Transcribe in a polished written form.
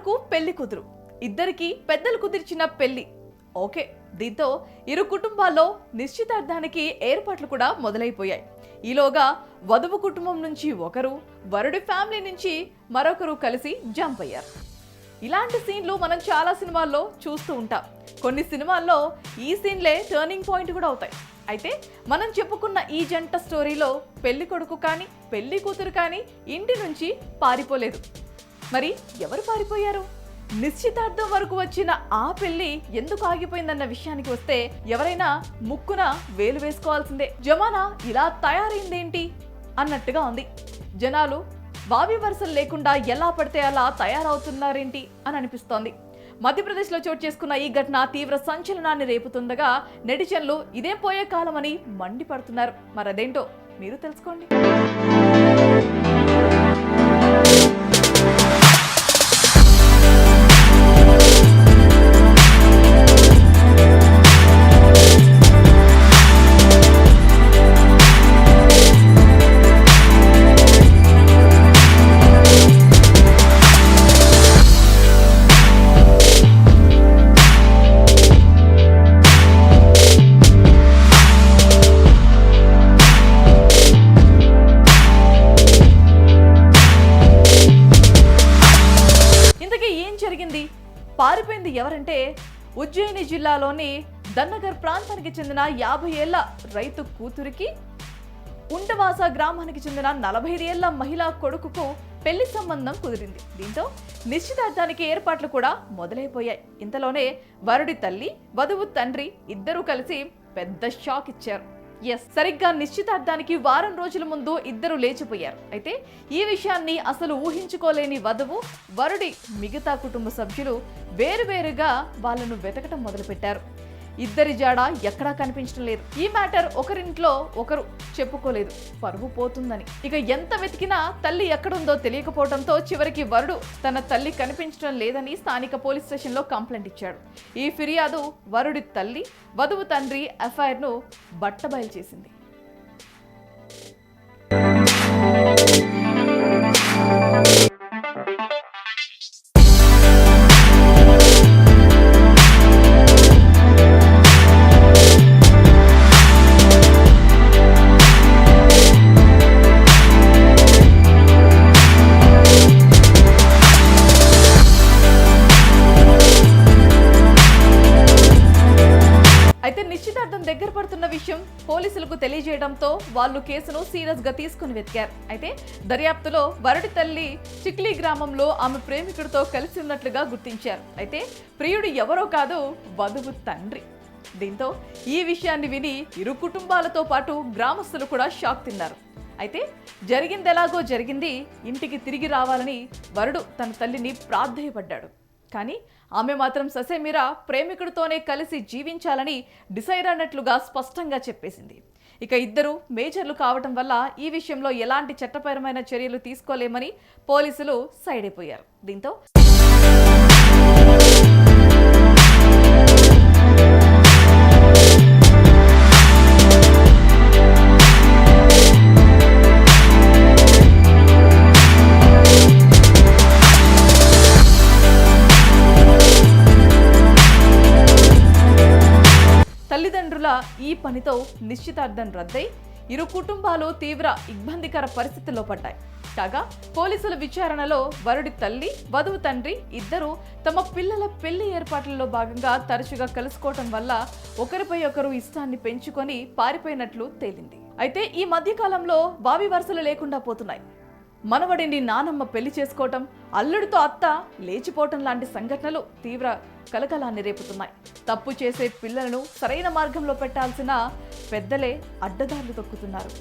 కొడుకు పెళ్లి కూతురు ఇద్దరికి పెద్దలు కుదిర్చిన పెళ్లి ఓకే. దీంతో ఇరు కుటుంబాల్లో నిశ్చితార్థానికి ఏర్పాట్లు కూడా మొదలైపోయాయి. ఈలోగా వధువు కుటుంబం నుంచి ఒకరు, వరుడి ఫ్యామిలీ నుంచి మరొకరు కలిసి జంప్ అయ్యారు. ఇలాంటి సీన్లు మనం చాలా సినిమాల్లో చూస్తూ ఉంటాం. కొన్ని సినిమాల్లో ఈ సీన్లే టర్నింగ్ పాయింట్ కూడా అవుతాయి. అయితే మనం చెప్పుకున్న ఈ జంట స్టోరీలో పెళ్లి కొడుకు కానీ పెళ్లి కూతురు కానీ ఇంటి నుంచి పారిపోలేదు. మరి ఎవరు పారిపోయారు? నిశ్చితార్థం వరకు వచ్చిన ఆ పెళ్లి ఎందుకు ఆగిపోయిందన్న విషయానికి వస్తే ఎవరైనా ముక్కున వేలు వేసుకోవాల్సిందే. జమానా ఇలా తయారైందేంటి అన్నట్టుగా ఉంది. జనాలు వావి వరుసలు లేకుండా ఎలా పడితే అలా తయారవుతున్నారేంటి అని అనిపిస్తోంది. మధ్యప్రదేశ్లో చోటు చేసుకున్న ఈ ఘటన తీవ్ర సంచలనాన్ని రేపుతుండగా నెటిజన్లు ఇదే పోయే కాలమని మండిపడుతున్నారు. మరదేంటో మీరు తెలుసుకోండి. పారిపోయింది ఎవరంటే ఉజ్జయిని జిల్లాలోని దన్నగర్ ప్రాంతానికి చెందిన 50 ఏళ్ల రైతు కూతురికి ఉండవాస గ్రామానికి చెందిన 45 ఏళ్ల మహిళా కొడుకుకు పెళ్లి సంబంధం కుదిరింది. దీంతో నిశ్చితార్థానికి ఏర్పాట్లు కూడా మొదలైపోయాయి. ఇంతలోనే వరుడి తల్లి, వధువు తండ్రి ఇద్దరూ కలిసి పెద్ద షాక్ ఇచ్చారు. సరిగ్గా నిశ్చితార్థానికి వారం రోజుల ముందు ఇద్దరు లేచిపోయారు. అయితే ఈ విషయాన్ని అసలు ఊహించుకోలేని వధువు, వరుడి మిగతా కుటుంబ సభ్యులు వేరువేరుగా వాళ్ళను వెతకటం మొదలుపెట్టారు. ఇద్దరి జాడ ఎక్కడా కనిపించడం లేదు. ఈ మ్యాటర్ ఒకరింట్లో ఒకరు చెప్పుకోలేదు, పరువు పోతుందని. ఇక ఎంత వెతికినా తల్లి ఎక్కడుందో తెలియకపోవడంతో చివరికి వరుడు తన తల్లి కనిపించడం లేదని స్థానిక పోలీస్ స్టేషన్లో కంప్లైంట్ ఇచ్చాడు. ఈ ఫిర్యాదు వరుడి తల్లి, వధువు తండ్రి ఎఫ్ఐఆర్ను బట్టబయలు చేసింది. అయితే నిశ్చితార్థం దగ్గర పడుతున్న విషయం పోలీసులకు తెలియజేయడంతో వాళ్ళు కేసును సీరియస్ గా తీసుకుని వెతికారు. అయితే దర్యాప్తులో వరుడి తల్లి చిక్లీ గ్రామంలో ఆమె ప్రేమికుడితో కలిసి ఉన్నట్లుగా గుర్తించారు. అయితే ప్రియుడు ఎవరో కాదు, వధువు తండ్రి. దీంతో ఈ విషయాన్ని విని ఇరు కుటుంబాలతో పాటు గ్రామస్తులు కూడా షాక్ తిన్నారు. అయితే జరిగిందెలాగో జరిగింది, ఇంటికి తిరిగి రావాలని వరుడు తన తల్లిని ప్రాధేయపడ్డాడు. కానీ ఆమె మాత్రం ససేమిరా ప్రేమికుడితోనే కలిసి జీవించాలని డిసైడ్ అన్నట్లుగా స్పష్టంగా చెప్పేసింది. ఇక ఇద్దరు మేజర్లు కావటం వల్ల ఈ విషయంలో ఎలాంటి చట్టపరమైన చర్యలు తీసుకోలేమని పోలీసులు సైడ్ అయిపోయారు. దీంతో తల్లిదండ్రుల ఈ పనితో నిశ్చితార్థం రద్దై ఇరు కుటుంబాలు తీవ్ర ఇబ్బందికర పరిస్థితుల్లో పడ్డాయి. కాగా పోలీసుల విచారణలో వరుడి తల్లి, వధువు తండ్రి ఇద్దరు తమ పిల్లల పెళ్లి ఏర్పాట్లలో భాగంగా తరచుగా కలుసుకోవటం వల్ల ఒకరిపై ఒకరు ఇష్టాన్ని పెంచుకొని పారిపోయినట్లు తేలింది. అయితే ఈ మధ్య కాలంలో వావి వరుసలు లేకుండా పోతున్నాయి. మనవడిని నానమ్మ పెళ్లి చేసుకోవటం, అల్లుడితో అత్త లేచిపోవటం లాంటి సంఘటనలు తీవ్ర కలకలాన్ని రేపుతున్నాయి. తప్పు చేసే పిల్లలను సరైన మార్గంలో పెట్టాల్సిన పెద్దలే అడ్డదారులు తొక్కుతున్నారు.